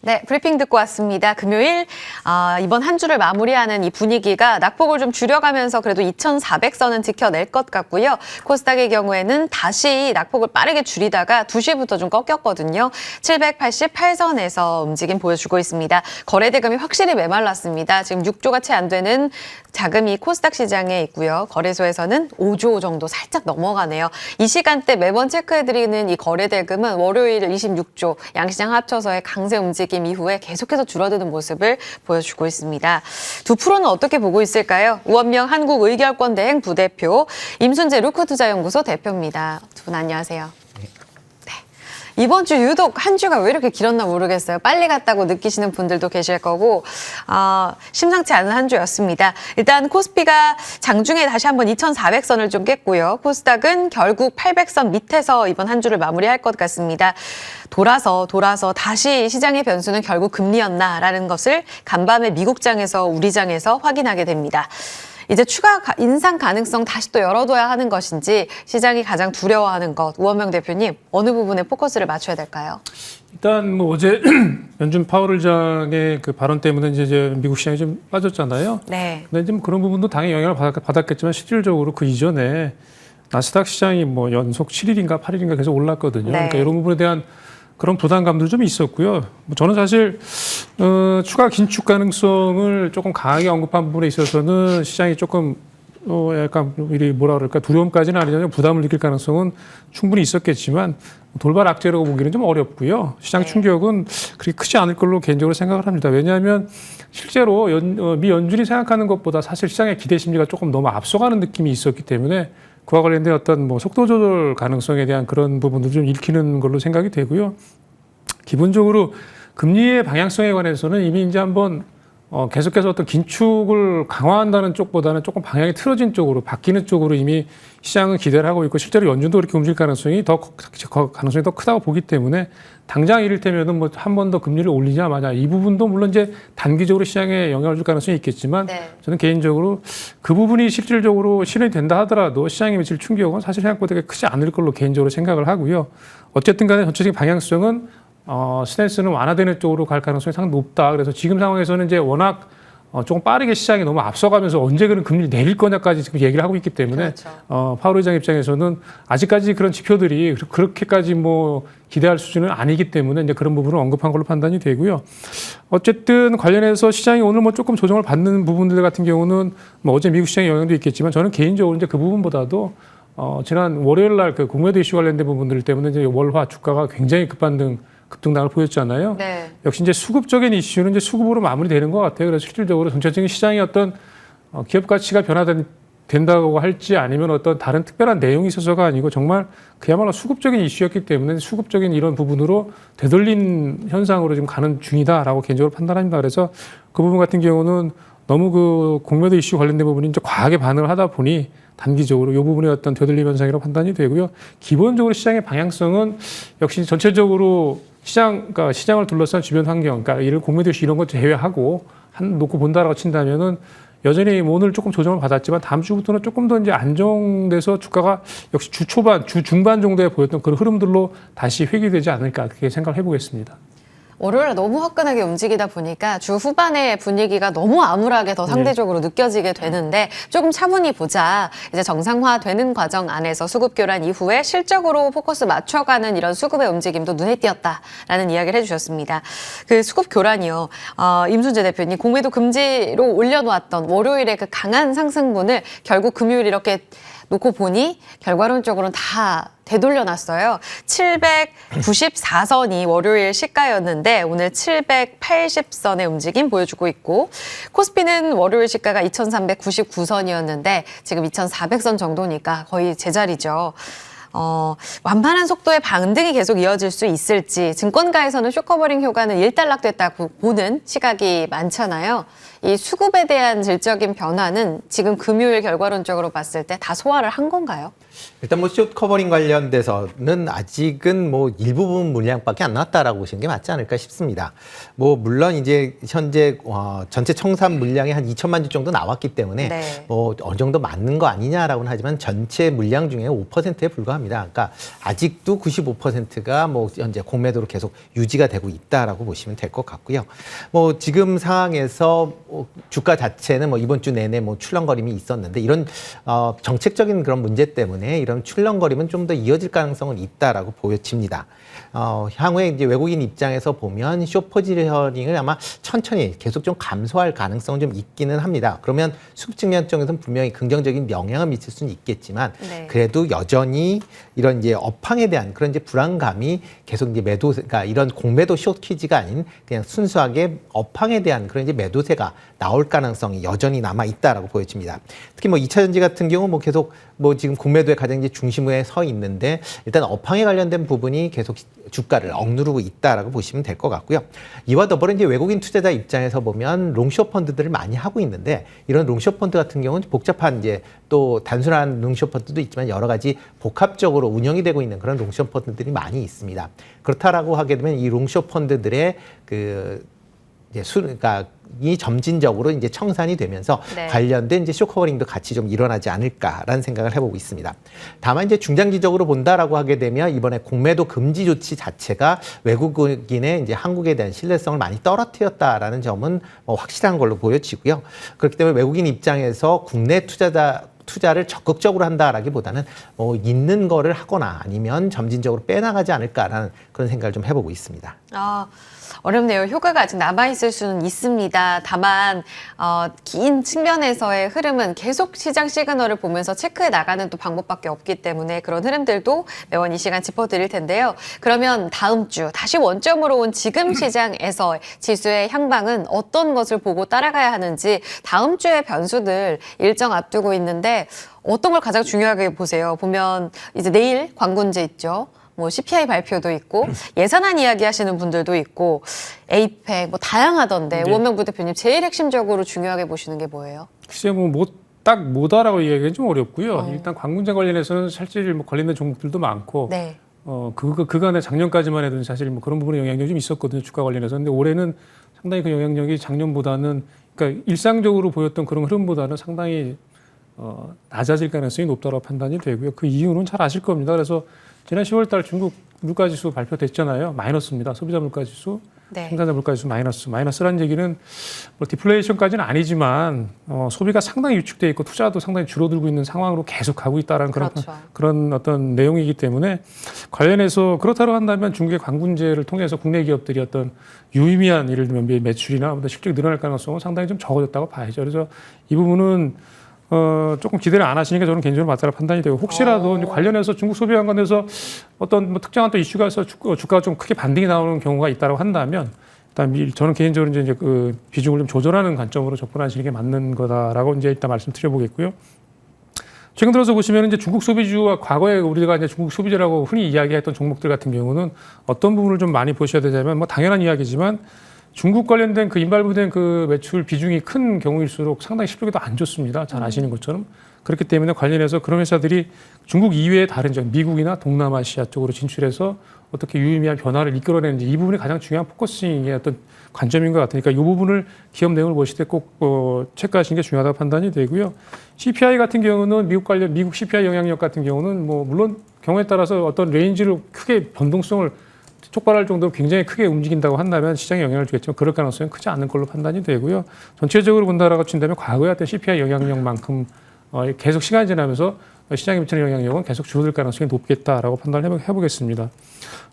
네, 브리핑 듣고 왔습니다. 금요일 이번 한 주를 마무리하는 이 분위기가 낙폭을 좀 줄여가면서 그래도 2,400선은 지켜낼 것 같고요. 코스닥의 경우에는 다시 낙폭을 빠르게 줄이다가 2시부터 좀 꺾였거든요. 788선에서 움직임 보여주고 있습니다. 거래 대금이 확실히 메말랐습니다. 지금 6조가 채 안 되는 자금이 코스닥 시장에 있고요. 거래소에서는 5조 정도 살짝 넘어가네요. 이 시간대 매번 체크해드리는 이 거래 대금은 월요일 26조, 양시장 합쳐서의 강세 움직임 이후에 계속해서 줄어드는 모습을 보여주고 있습니다. 두 프로는 어떻게 보고 있을까요? 우원명 한국의결권대행 부대표, 임순재 루크투자연구소 대표입니다. 두 분 안녕하세요. 이번 주 유독 한 주가 왜 이렇게 길었나 모르겠어요. 빨리 갔다고 느끼시는 분들도 계실 거고 심상치 않은 한 주였습니다. 일단 코스피가 장중에 다시 한번 2,400선을 좀 깼고요. 코스닥은 결국 800선 밑에서 이번 한 주를 마무리할 것 같습니다. 돌아서 다시 시장의 변수는 결국 금리였나라는 것을 간밤에 미국장에서 우리장에서 확인하게 됩니다. 이제 추가 인상 가능성 다시 또 열어둬야 하는 것인지 시장이 가장 두려워하는 것, 우원명 대표님 어느 부분에 포커스를 맞춰야 될까요? 일단 뭐 어제 연준 파월 의장의 그 발언 때문에 이제 미국 시장이 좀 빠졌잖아요. 네. 근데 좀 그런 부분도 당연히 영향을 받았겠지만 실질적으로 그 이전에 나스닥 시장이 뭐 연속 7일인가 8일인가 계속 올랐거든요. 네. 그러니까 이런 부분에 대한 그런 부담감도 좀 있었고요. 저는 사실 추가 긴축 가능성을 조금 강하게 언급한 부분에 있어서는 시장이 조금 약간 뭐라 그럴까 두려움까지는 아니잖아요. 부담을 느낄 가능성은 충분히 있었겠지만 돌발 악재라고 보기는 좀 어렵고요. 시장 충격은 그렇게 크지 않을 걸로 개인적으로 생각을 합니다. 왜냐하면 실제로 미 연준이 생각하는 것보다 사실 시장의 기대 심리가 조금 너무 앞서가는 느낌이 있었기 때문에 그와 관련된 어떤 뭐 속도 조절 가능성에 대한 그런 부분도 좀 읽히는 걸로 생각이 되고요. 기본적으로 금리의 방향성에 관해서는 이미 이제 한번 계속해서 어떤 긴축을 강화한다는 쪽보다는 조금 방향이 틀어진 쪽으로 바뀌는 쪽으로 이미 시장은 기대를 하고 있고 실제로 연준도 그렇게 움직일 가능성이 더 크다고 보기 때문에 당장 이를테면은 뭐 한 번 더 금리를 올리냐 마냐 이 부분도 물론 이제 단기적으로 시장에 영향을 줄 가능성이 있겠지만 네. 저는 개인적으로 그 부분이 실질적으로 실현이 된다 하더라도 시장에 미칠 충격은 사실 생각보다 크지 않을 걸로 개인적으로 생각을 하고요. 어쨌든 간에 전체적인 방향성은 스탠스는 완화되는 쪽으로 갈 가능성이 상당히 높다. 그래서 지금 상황에서는 이제 워낙 조금 빠르게 시장이 너무 앞서가면서 언제 그런 금리를 내릴 거냐까지 지금 얘기를 하고 있기 때문에 그렇죠. 파월 의장 입장에서는 아직까지 그런 지표들이 그렇게까지 뭐 기대할 수준은 아니기 때문에 이제 그런 부분을 언급한 걸로 판단이 되고요. 어쨌든 관련해서 시장이 오늘 뭐 조금 조정을 받는 부분들 같은 경우는 뭐 어제 미국 시장의 영향도 있겠지만 저는 개인적으로 이제 그 부분보다도 지난 월요일 날 그 공매도 이슈 관련된 부분들 때문에 이제 월화 주가가 굉장히 급등락을 보였잖아요. 네. 역시 이제 수급적인 이슈는 이제 수급으로 마무리되는 것 같아요. 그래서 실질적으로 전체적인 시장의 어떤 기업 가치가 변화된다고 할지 아니면 어떤 다른 특별한 내용이 있어서가 아니고 정말 그야말로 수급적인 이슈였기 때문에 수급적인 이런 부분으로 되돌린 현상으로 지금 가는 중이다라고 개인적으로 판단합니다. 그래서 그 부분 같은 경우는 너무 그 공매도 이슈 관련된 부분이 이제 과하게 반응을 하다 보니 단기적으로 이 부분의 어떤 되돌림 현상이라고 판단이 되고요. 기본적으로 시장의 방향성은 역시 전체적으로 그러니까 시장을 둘러싼 주변 환경, 그러니까 이를 공매도 이슈 이런 것 제외하고 놓고 본다라고 친다면은 여전히 오늘 조금 조정을 받았지만 다음 주부터는 조금 더 이제 안정돼서 주가가 역시 주 초반, 주 중반 정도에 보였던 그런 흐름들로 다시 회귀되지 않을까 그렇게 생각을 해보겠습니다. 월요일에 너무 화끈하게 움직이다 보니까 주 후반의 분위기가 너무 암울하게 더 상대적으로 느껴지게 되는데 조금 차분히 보자. 이제 정상화되는 과정 안에서 수급 교란 이후에 실적으로 포커스 맞춰가는 이런 수급의 움직임도 눈에 띄었다라는 이야기를 해주셨습니다. 그 수급 교란이요. 임순재 대표님 공매도 금지로 올려놓았던 월요일의 그 강한 상승분을 결국 금요일 이렇게 놓고 보니 결과론적으로는 다 되돌려놨어요. 794선이 월요일 시가였는데 오늘 780선의 움직임 보여주고 있고 코스피는 월요일 시가가 2399선이었는데 지금 2400선 정도니까 거의 제자리죠. 완만한 속도의 반등이 계속 이어질 수 있을지 증권가에서는 쇼커버링 효과는 일단락됐다고 보는 시각이 많잖아요. 이 수급에 대한 질적인 변화는 지금 금요일 결과론적으로 봤을 때 다 소화를 한 건가요? 일단 뭐 숏 커버링 관련돼서는 아직은 뭐 일부분 물량밖에 안 나왔다라고 보시는 게 맞지 않을까 싶습니다. 뭐 물론 이제 현재 전체 청산 물량이 한 2천만 주 정도 나왔기 때문에 네. 뭐 어느 정도 맞는 거 아니냐라고는 하지만 전체 물량 중에 5%에 불과합니다. 그러니까 아직도 95%가 뭐 현재 공매도로 계속 유지가 되고 있다라고 보시면 될 것 같고요. 뭐 지금 상황에서 주가 자체는 뭐 이번 주 내내 뭐 출렁거림이 있었는데 이런 정책적인 그런 문제 때문에 이런 출렁거림은 좀 더 이어질 가능성은 있다라고 보여집니다. 향후에 이제 외국인 입장에서 보면 숏 포지셔닝을 아마 천천히 계속 좀 감소할 가능성은 좀 있기는 합니다. 그러면 수급 측면적에서는 분명히 긍정적인 영향을 미칠 수는 있겠지만 네. 그래도 여전히 이런 이제 업황에 대한 그런 이제 불안감이 계속 이제 그러니까 이런 공매도 숏 퀴즈가 아닌 그냥 순수하게 업황에 대한 그런 이제 매도세가 나올 가능성이 여전히 남아 있다라고 보여집니다. 특히 뭐 2차 전지 같은 경우 뭐 계속 뭐 지금 공매도의 가장 이제 중심에 서 있는데 일단 업황에 관련된 부분이 계속 주가를 억누르고 있다라고 보시면 될 것 같고요. 이와 더불어 이제 외국인 투자자 입장에서 보면 롱숏 펀드들을 많이 하고 있는데 이런 롱숏 펀드 같은 경우는 복잡한 이제 또 단순한 롱숏 펀드도 있지만 여러 가지 복합적으로 운영이 되고 있는 그런 롱숏 펀드들이 많이 있습니다. 그렇다라고 하게 되면 이 롱숏 펀드들의 이제 그러니까 이 점진적으로 이제 청산이 되면서 네. 관련된 이제 쇼커버링도 같이 좀 일어나지 않을까라는 생각을 해보고 있습니다. 다만 이제 중장기적으로 본다라고 하게 되면 이번에 공매도 금지 조치 자체가 외국인의 이제 한국에 대한 신뢰성을 많이 떨어뜨렸다라는 점은 뭐 확실한 걸로 보여지고요. 그렇기 때문에 외국인 입장에서 국내 투자를 적극적으로 한다라기보다는 있는 거를 하거나 아니면 점진적으로 빼나가지 않을까라는 그런 생각을 좀 해보고 있습니다. 어렵네요. 효과가 아직 남아있을 수는 있습니다. 다만 긴 측면에서의 흐름은 계속 시장 시그널을 보면서 체크해 나가는 또 방법밖에 없기 때문에 그런 흐름들도 매번 이 시간 짚어드릴 텐데요. 그러면 다음 주 다시 원점으로 온 지금 시장에서 지수의 향방은 어떤 것을 보고 따라가야 하는지 다음 주의 변수들 일정 앞두고 있는데 어떤 걸 가장 중요하게 보세요? 보면 이제 내일 광군제 있죠. 뭐 CPI 발표도 있고 예산안 이야기 하시는 분들도 있고 에이펙 뭐 다양하던데 네. 우원명 부대표님 제일 핵심적으로 중요하게 보시는 게 뭐예요? 글쎄요, 딱 뭐다라고 이야기하기는 좀 어렵고요. 일단 광군제 관련해서는 실질 뭐 관련된 종목들도 많고, 네. 그간에 작년까지만 해도 사실 뭐 그런 부분에 영향력이 좀 있었거든요. 주가 관련해서. 근데 올해는 상당히 그 영향력이 작년보다는 그러니까 일상적으로 보였던 그런 흐름보다는 상당히 낮아질 가능성이 높다고 판단이 되고요. 그 이유는 잘 아실 겁니다. 그래서 지난 10월 달 중국 물가지수 발표됐잖아요. 마이너스입니다. 소비자 물가지수, 네. 생산자 물가지수 마이너스. 마이너스라는 얘기는 뭐 디플레이션까지는 아니지만 소비가 상당히 위축돼 있고 투자도 상당히 줄어들고 있는 상황으로 계속 가고 있다라는 그렇죠. 그런 어떤 내용이기 때문에 관련해서 그렇다고 한다면 중국의 광군제를 통해서 국내 기업들이 어떤 유의미한 예를 들면 매출이나 실적이 늘어날 가능성은 상당히 좀 적어졌다고 봐야죠. 그래서 이 부분은 조금 기대를 안 하시니까 저는 개인적으로 맞다라 판단이 되고 혹시라도 이제 관련해서 중국 소비 관련해서 어떤 뭐 특정한 또 이슈가 있어 주가가 좀 크게 반등이 나오는 경우가 있다고 한다면 일단 저는 개인적으로 이제 그 비중을 좀 조절하는 관점으로 접근하시는 게 맞는 거다라고 이제 일단 말씀드려보겠고요. 최근 들어서 보시면 이제 중국 소비주와 과거에 우리가 이제 중국 소비주라고 흔히 이야기했던 종목들 같은 경우는 어떤 부분을 좀 많이 보셔야 되냐면 뭐 당연한 이야기지만 중국 관련된 그 인발부된 그 매출 비중이 큰 경우일수록 상당히 실적이 더 안 좋습니다. 잘 아시는 것처럼. 그렇기 때문에 관련해서 그런 회사들이 중국 이외의 다른 지역, 미국이나 동남아시아 쪽으로 진출해서 어떻게 유의미한 변화를 이끌어내는지 이 부분이 가장 중요한 포커싱의 어떤 관점인 것 같으니까 이 부분을 기업 내용을 보실 때 꼭 체크하시는 게 중요하다고 판단이 되고요. CPI 같은 경우는 미국 CPI 영향력 같은 경우는 뭐 물론 경우에 따라서 어떤 레인지를 크게 변동성을 촉발할 정도로 굉장히 크게 움직인다고 한다면 시장에 영향을 주겠지만 그럴 가능성은 크지 않은 걸로 판단이 되고요. 전체적으로 본다라고 친다면 과거의 어떤 CPI 영향력만큼 계속 시간이 지나면서 시장에 미치는 영향력은 계속 줄어들 가능성이 높겠다라고 판단을 해보겠습니다.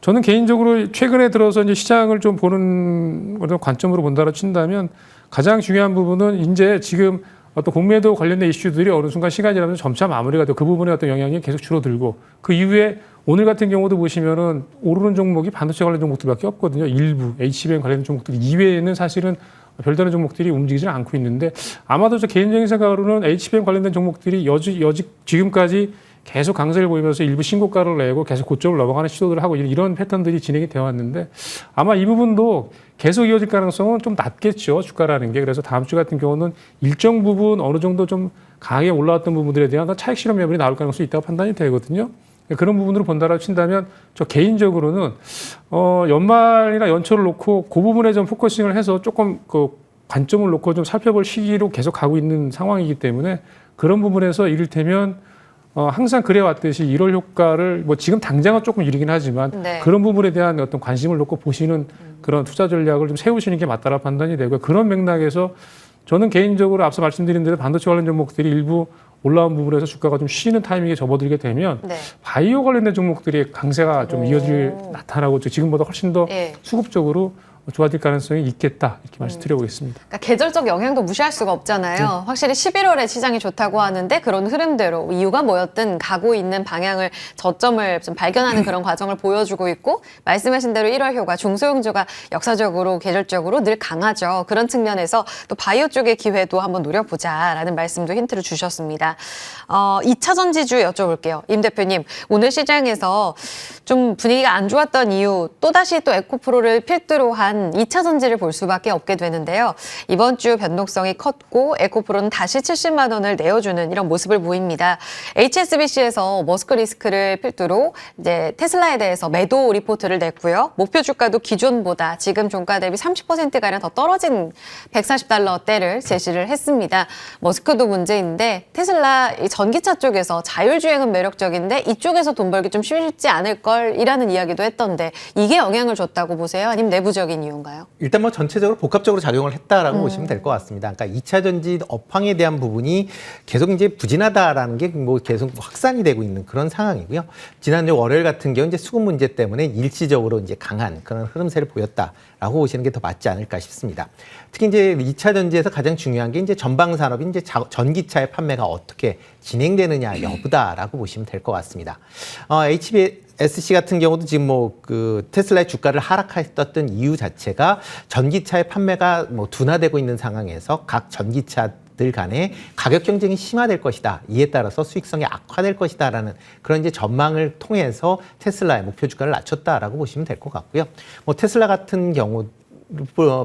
저는 개인적으로 최근에 들어서 이제 시장을 좀 보는 어떤 관점으로 본다고 친다면 가장 중요한 부분은 이제 지금 어떤 공매도 관련된 이슈들이 어느 순간 시간이 지나면서 점차 마무리가 되고 그 부분의 어떤 영향이 계속 줄어들고 그 이후에 오늘 같은 경우도 보시면은 오르는 종목이 반도체 관련 종목들밖에 없거든요. 일부 HBM 관련 종목들 이외에는 사실은 별다른 종목들이 움직이지는 않고 있는데 아마도 저 개인적인 생각으로는 HBM 관련된 종목들이 지금까지 계속 강세를 보이면서 일부 신고가를 내고 계속 고점을 넘어가는 시도들을 하고 이런 패턴들이 진행이 되어 왔는데 아마 이 부분도 계속 이어질 가능성은 좀 낮겠죠. 주가라는 게. 그래서 다음 주 같은 경우는 일정 부분 어느 정도 좀 강하게 올라왔던 부분들에 대한 차익 실현 매물이 나올 가능성이 있다고 판단이 되거든요. 그런 부분으로 본다라고 친다면 저 개인적으로는 연말이나 연초를 놓고 그 부분에 좀 포커싱을 해서 조금 그 관점을 놓고 좀 살펴볼 시기로 계속 가고 있는 상황이기 때문에 그런 부분에서 이를테면 항상 그래왔듯이 1월 효과를 뭐 지금 당장은 조금 이르긴 하지만 네. 그런 부분에 대한 어떤 관심을 놓고 보시는 그런 투자 전략을 좀 세우시는 게 맞다라 판단이 되고요. 그런 맥락에서 저는 개인적으로 앞서 말씀드린 대로 반도체 관련 종목들이 일부 올라온 부분에서 주가가 좀 쉬는 타이밍에 접어들게 되면 네. 바이오 관련된 종목들이 강세가 좀 나타나고 지금보다 훨씬 더 예. 수급적으로 좋아질 가능성이 있겠다 이렇게 말씀드려보겠습니다. 그러니까 계절적 영향도 무시할 수가 없잖아요. 확실히 11월에 시장이 좋다고 하는데 그런 흐름대로 이유가 뭐였든 가고 있는 방향을 저점을 좀 발견하는 그런 과정을 보여주고 있고 말씀하신 대로 1월 효과 중소형주가 역사적으로 계절적으로 늘 강하죠. 그런 측면에서 또 바이오 쪽의 기회도 한번 노려보자라는 말씀도 힌트를 주셨습니다. 2차 전지주 여쭤볼게요. 임 대표님, 오늘 시장에서 좀 분위기가 안 좋았던 이유 또다시 또 에코프로를 필두로 한 2차 전지를 볼 수밖에 없게 되는데요. 이번 주 변동성이 컸고 에코프로는 다시 70만 원을 내어주는 이런 모습을 보입니다. HSBC에서 머스크 리스크를 필두로 이제 테슬라에 대해서 매도 리포트를 냈고요. 목표 주가도 기존보다 지금 종가 대비 30%가량 더 떨어진 140달러대를 제시를 했습니다. 머스크도 문제인데 테슬라 이 전기차 쪽에서 자율주행은 매력적인데 이쪽에서 돈 벌기 좀 쉽지 않을 걸이라는 이야기도 했던데 이게 영향을 줬다고 보세요? 아니면 내부적인 이유인가요? 일단 뭐 전체적으로 복합적으로 작용을 했다라고 보시면 될 것 같습니다. 그러니까 2차 전지 업황에 대한 부분이 계속 이제 부진하다라는 게 뭐 계속 확산이 되고 있는 그런 상황이고요. 지난주 월요일 같은 경우 이제 수급 문제 때문에 일시적으로 이제 강한 그런 흐름세를 보였다라고 보시는 게 더 맞지 않을까 싶습니다. 특히 이제 2차 전지에서 가장 중요한 게 이제 전방 산업인 이제 전기차의 판매가 어떻게 진행되느냐 여부다라고 보시면 될 것 같습니다. HBSC 같은 경우도 지금 뭐 그 테슬라의 주가를 하락했었던 이유 자체가 전기차의 판매가 뭐 둔화되고 있는 상황에서 각 전기차들 간의 가격 경쟁이 심화될 것이다. 이에 따라서 수익성이 악화될 것이다라는 그런 이제 전망을 통해서 테슬라의 목표 주가를 낮췄다라고 보시면 될 것 같고요. 뭐 테슬라 같은 경우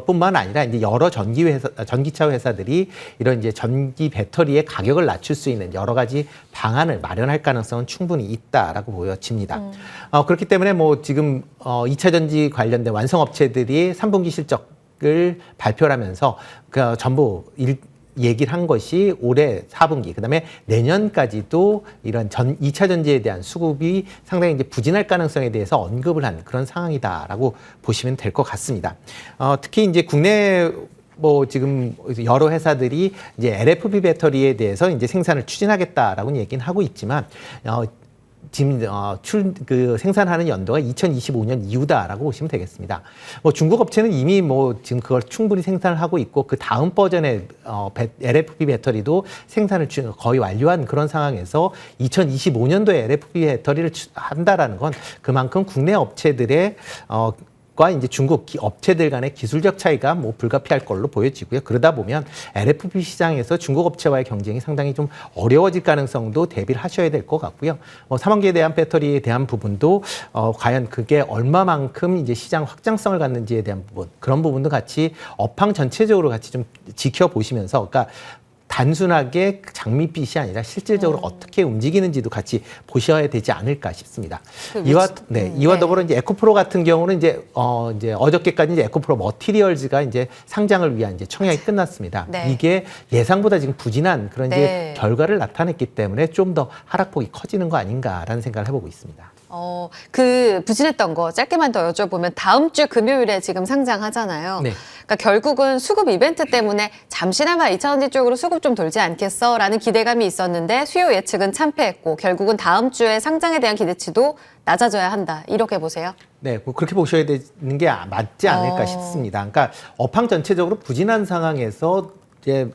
뿐만 아니라 이제 여러 전기차 회사들이 이런 이제 전기 배터리의 가격을 낮출 수 있는 여러 가지 방안을 마련할 가능성은 충분히 있다라고 보여집니다. 그렇기 때문에 뭐 지금 2차 전지 관련된 완성업체들이 3분기 실적을 발표를 하면서 그 전부 얘기를 한 것이 올해 4분기, 그다음에 내년까지도 이런 2차 전지에 대한 수급이 상당히 이제 부진할 가능성에 대해서 언급을 한 그런 상황이다라고 보시면 될 것 같습니다. 특히 이제 국내 뭐 지금 여러 회사들이 이제 LFP 배터리에 대해서 이제 생산을 추진하겠다라고 얘기는 하고 있지만 지금 생산하는 연도가 2025년 이후다라고 보시면 되겠습니다. 뭐 중국 업체는 이미 뭐 지금 그걸 충분히 생산을 하고 있고 그 다음 버전의 LFP 배터리도 생산을 거의 완료한 그런 상황에서 2025년도에 LFP 배터리를 한다라는 건 그만큼 국내 업체들의 과 이제 중국 업체들 간의 기술적 차이가 뭐 불가피할 걸로 보여지고요. 그러다 보면 LFP 시장에서 중국 업체와의 경쟁이 상당히 좀 어려워질 가능성도 대비를 하셔야 될 것 같고요. 3원기에 대한 배터리에 대한 부분도 과연 그게 얼마만큼 이제 시장 확장성을 갖는지에 대한 부분, 그런 부분도 같이 업황 전체적으로 같이 좀 지켜보시면서, 그러니까 단순하게 장밋빛이 아니라 실질적으로 어떻게 움직이는지도 같이 보셔야 되지 않을까 싶습니다. 이와 더불어 이제 에코프로 같은 경우는 이제 어저께까지 이제 에코프로 머티리얼즈가 이제 상장을 위한 이제 청약이 끝났습니다. 네. 이게 예상보다 지금 부진한 그런 이제 결과를 나타냈기 때문에 좀 더 하락폭이 커지는 거 아닌가라는 생각을 해보고 있습니다. 그 부진했던 거 짧게만 더 여쭤보면 다음 주 금요일에 지금 상장하잖아요. 네. 그러니까 결국은 수급 이벤트 때문에 잠시나마 2차 전지 쪽으로 수급 좀 돌지 않겠어? 라는 기대감이 있었는데 수요 예측은 참패했고 결국은 다음 주에 상장에 대한 기대치도 낮아져야 한다. 이렇게 보세요? 네, 뭐 그렇게 보셔야 되는 게 맞지 않을까 싶습니다. 그러니까 업황 전체적으로 부진한 상황에서 이제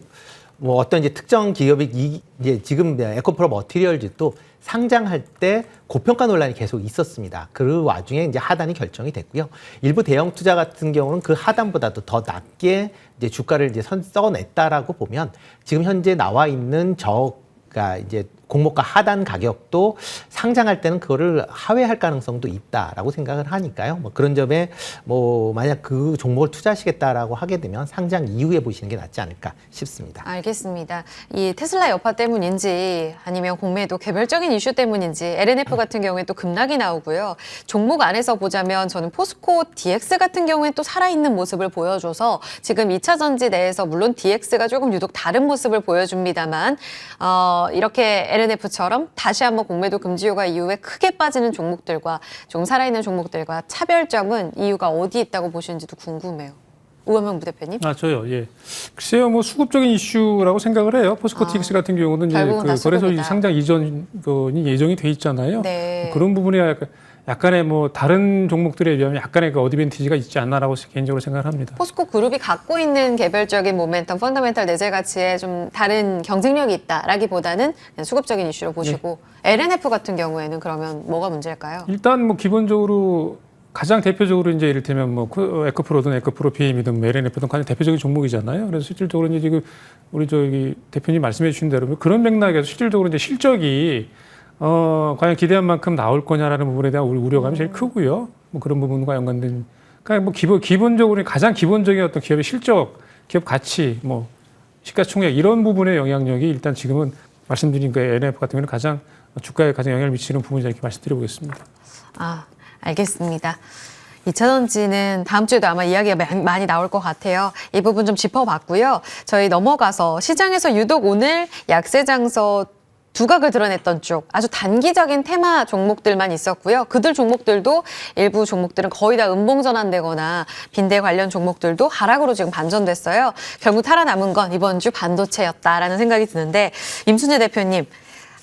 뭐 어떤 이제 특정 기업이 이제 지금 에코프로 머티리얼즈도 상장할 때 고평가 논란이 계속 있었습니다. 그 와중에 이제 하단이 결정이 됐고요. 일부 대형 투자 같은 경우는 그 하단보다도 더 낮게 이제 주가를 이제 써냈다라고 보면 지금 현재 나와 있는 이제 공모가 하단 가격도 상장할 때는 그거를 하회할 가능성도 있다라고 생각을 하니까요. 뭐 그런 점에 뭐 만약 그 종목을 투자하시겠다라고 하게 되면 상장 이후에 보시는 게 낫지 않을까 싶습니다. 알겠습니다. 이 테슬라 여파 때문인지 아니면 공매도 개별적인 이슈 때문인지 LNF 같은 경우에 또 급락이 나오고요. 종목 안에서 보자면 저는 포스코 DX 같은 경우에 또 살아있는 모습을 보여줘서 지금 2차 전지 내에서 물론 DX가 조금 유독 다른 모습을 보여줍니다만 이렇게 LNF처럼 다시 한번 공매도 금지 효과 이후에 크게 빠지는 종목들과 좀 살아있는 종목들과 차별점은 이유가 어디 있다고 보시는지도 궁금해요. 우원명 부대표님. 저요. 예. 글쎄요, 뭐 수급적인 이슈라고 생각을 해요. 포스코 TX 같은 경우는 이제 결국은 다 그 거래소 수급이다. 상장 이전이 예정이 돼 있잖아요. 네. 그런 부분이 약간의 뭐 다른 종목들에 비하면 약간의 그 어드밴티지가 있지 않나라고 개인적으로 생각을 합니다. 포스코 그룹이 갖고 있는 개별적인 모멘텀, 펀더멘탈 내재 가치에 좀 다른 경쟁력이 있다라기보다는 그냥 수급적인 이슈로 보시고 LNF 같은 경우에는 그러면 뭐가 문제일까요? 일단 뭐 기본적으로 가장 대표적으로 이제 이를테면 뭐 에코프로든 에코프로 BM이든 LNF든 가장 대표적인 종목이잖아요. 그래서 실질적으로 이제 지금 우리 저기 대표님 말씀해 주신 대로 그런 맥락에서 실질적으로 이제 실적이 과연 기대한 만큼 나올 거냐라는 부분에 대한 우려감이 제일 크고요. 뭐 그런 부분과 연관된, 그러니까 뭐 기본적으로 가장 기본적인 어떤 기업의 실적, 기업 가치, 뭐 시가총액 이런 부분의 영향력이 일단 지금은 말씀드린 그 LNF 같은 경우는 가장 주가에 가장 영향을 미치는 부분이다 이렇게 말씀드려보겠습니다. 알겠습니다. 2차 전지는 다음 주에도 아마 이야기가 많이 나올 것 같아요. 이 부분 좀 짚어봤고요. 저희 넘어가서 시장에서 유독 오늘 약세 장서 두각을 드러냈던 쪽 아주 단기적인 테마 종목들만 있었고요. 그들 종목들도 일부 종목들은 거의 다 음봉 전환되거나 빈대 관련 종목들도 하락으로 지금 반전됐어요. 결국 살아남은 건 이번 주 반도체였다라는 생각이 드는데 임순재 대표님.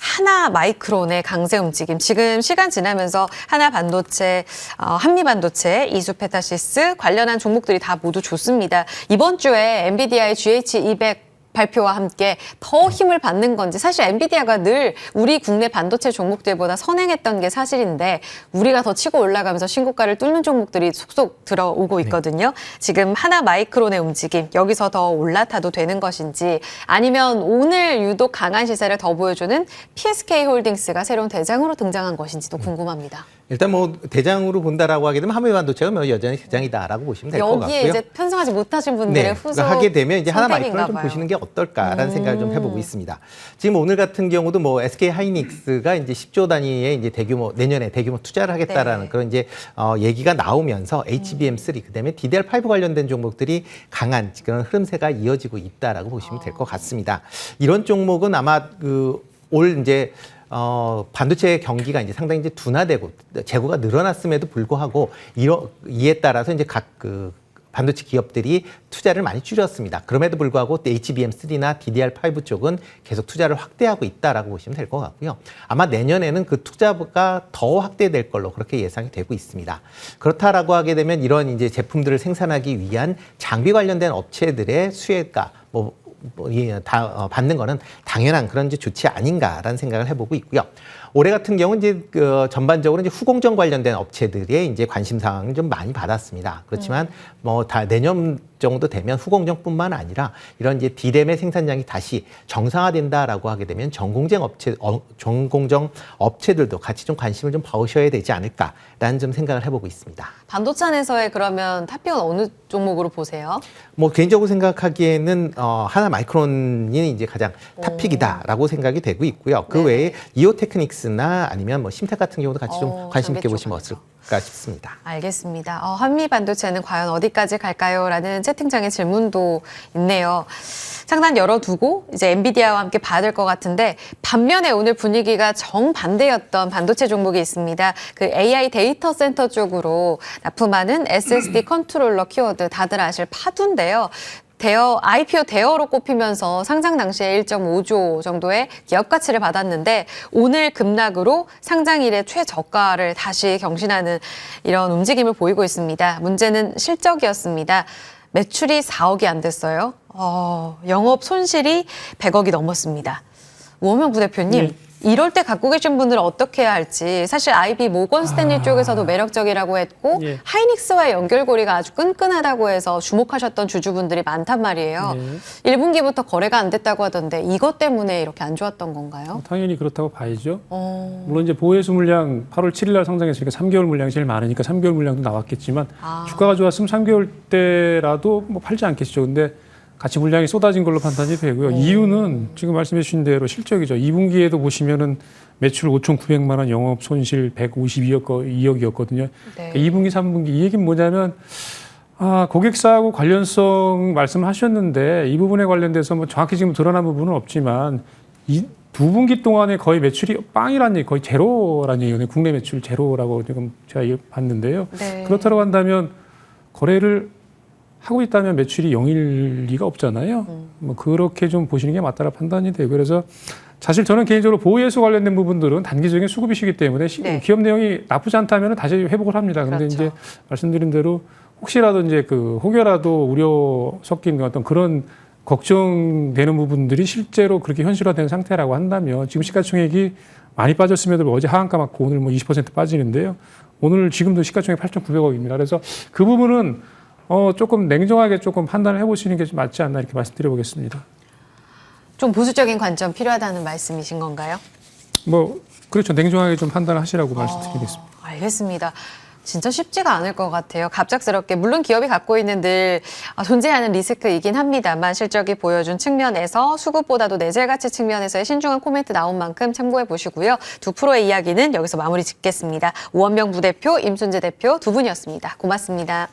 하나 마이크론의 강세 움직임. 지금 시간 지나면서 하나 반도체, 한미 반도체, 이수페타시스 관련한 종목들이 다 모두 좋습니다. 이번 주에 엔비디아의 GH200 발표와 함께 더 힘을 받는 건지 사실 엔비디아가 늘 우리 국내 반도체 종목들보다 선행했던 게 사실인데 우리가 더 치고 올라가면서 신고가를 뚫는 종목들이 속속 들어오고 있거든요. 지금 하나 마이크론의 움직임 여기서 더 올라타도 되는 것인지 아니면 오늘 유독 강한 시세를 더 보여주는 PSK홀딩스가 새로운 대장으로 등장한 것인지도 궁금합니다. 일단 뭐 대장으로 본다라고 하게 되면 한미반도체가 뭐 여전히 대장이다라고 보시면 될 것 같고요. 여기에 이제 편성하지 못하신 분들의 후속 그러니까 하게 되면 이제 하나 마이크론을 좀 선택인가 보시는 게 어떨까라는 생각을 좀 해보고 있습니다. 지금 오늘 같은 경우도 뭐 SK 하이닉스가 이제 10조 단위의 이제 내년에 대규모 투자를 하겠다라는 그런 이제 얘기가 나오면서 HBM3 그다음에 DDR5 관련된 종목들이 강한 그런 흐름세가 이어지고 있다라고 보시면 될 것 같습니다. 이런 종목은 아마 올 이제 반도체 경기가 이제 상당히 이제 둔화되고 재고가 늘어났음에도 불구하고 이에 따라서 이제 각 반도체 기업들이 투자를 많이 줄였습니다. 그럼에도 불구하고 HBM3나 DDR5 쪽은 계속 투자를 확대하고 있다라고 보시면 될 것 같고요. 아마 내년에는 그 투자가 더 확대될 걸로 그렇게 예상이 되고 있습니다. 그렇다라고 하게 되면 이런 이제 제품들을 생산하기 위한 장비 관련된 업체들의 수혜가 받는 거는 당연한 그런 이제 조치 아닌가라는 생각을 해보고 있고요. 올해 같은 경우는 이제 전반적으로 이제 후공정 관련된 업체들의 이제 관심 사항을 좀 많이 받았습니다. 그렇지만 뭐 다 내년 정도 되면 후공정뿐만 아니라 이런 이제 D램의 생산량이 다시 정상화된다라고 하게 되면 전공정 업체들도 같이 좀 관심을 좀 보셔야 되지 않을까라는 좀 생각을 해보고 있습니다. 반도체 안에서의 그러면 탑픽은 어느 종목으로 보세요? 뭐 개인적으로 생각하기에는 하나 마이크론이 이제 가장 탑픽이다라고 생각이 되고 있고요. 그 외에 이오테크닉스나 아니면 뭐 심텍 같은 경우도 같이 좀 관심 있게 보시면 어떨까 싶습니다. 알겠습니다. 한미 반도체는 과연 어디까지 갈까요? 라는 채팅창에 질문도 있네요. 창단 열어두고 이제 엔비디아와 함께 봐야 될 것 같은데 반면에 오늘 분위기가 정반대였던 반도체 종목이 있습니다. 그 AI 데이터 센터 쪽으로 납품하는 SSD 컨트롤러 키워드 다들 아실 파두인데요. IPO 대어로 꼽히면서 상장 당시에 1.5조 정도의 기업 가치를 받았는데 오늘 급락으로 상장 이래 최저가를 다시 경신하는 이런 움직임을 보이고 있습니다. 문제는 실적이었습니다. 매출이 4억이 안 됐어요. 영업 손실이 100억이 넘었습니다. 우원명 부대표님, 이럴 때 갖고 계신 분들은 어떻게 해야 할지 사실 IB 모건 스탠리 쪽에서도 매력적이라고 했고 예. 하이닉스와의 연결고리가 아주 끈끈하다고 해서 주목하셨던 주주분들이 많단 말이에요. 예. 1분기부터 거래가 안 됐다고 하던데 이것 때문에 이렇게 안 좋았던 건가요? 당연히 그렇다고 봐야죠. 물론 이제 보혜수 물량 8월 7일 날 상장했으니까 3개월 물량이 제일 많으니까 3개월 물량도 나왔겠지만 주가가 좋았으면 3개월 때라도 뭐 팔지 않겠죠. 근데 같이 물량이 쏟아진 걸로 판단이 되고요. 이유는 지금 말씀해 주신 대로 실적이죠. 2분기에도 보시면은 매출 5,900만 원, 영업 손실 152억이었거든요. 네. 그러니까 2분기, 3분기 이 얘기는 뭐냐면 고객사하고 관련성 말씀하셨는데 이 부분에 관련돼서 뭐 정확히 지금 드러난 부분은 없지만 이 두 분기 동안에 거의 매출이 빵이라는 얘기, 거의 제로라는 얘기거든요. 국내 매출 제로라고 지금 제가 봤는데요. 네. 그렇다고 한다면 거래를 하고 있다면 매출이 0일 리가 없잖아요. 뭐 그렇게 좀 보시는 게 맞다라 판단이 되고 그래서 사실 저는 개인적으로 보혜수 관련된 부분들은 단기적인 수급이시기 때문에 네. 기업 내용이 나쁘지 않다면 다시 회복을 합니다. 그런데 그렇죠. 이제 말씀드린 대로 혹시라도 이제 혹여라도 우려 섞인 어떤 그런 걱정되는 부분들이 실제로 그렇게 현실화된 상태라고 한다면 지금 시가총액이 많이 빠졌음에도 어제 하한가 맞고 오늘 뭐 20% 빠지는데요. 오늘 지금도 시가총액 8,900억입니다. 그래서 그 부분은 조금 냉정하게 조금 판단을 해보시는 게 좀 맞지 않나 이렇게 말씀드려보겠습니다. 좀 보수적인 관점 필요하다는 말씀이신 건가요? 뭐 그렇죠. 냉정하게 좀 판단을 하시라고 말씀드리겠습니다. 알겠습니다. 진짜 쉽지가 않을 것 같아요. 갑작스럽게 물론 기업이 갖고 있는 늘 존재하는 리스크이긴 합니다만 실적이 보여준 측면에서 수급보다도 내재 가치 측면에서의 신중한 코멘트 나온 만큼 참고해 보시고요. 두 프로의 이야기는 여기서 마무리 짓겠습니다. 오원명 부대표, 임순재 대표 두 분이었습니다. 고맙습니다.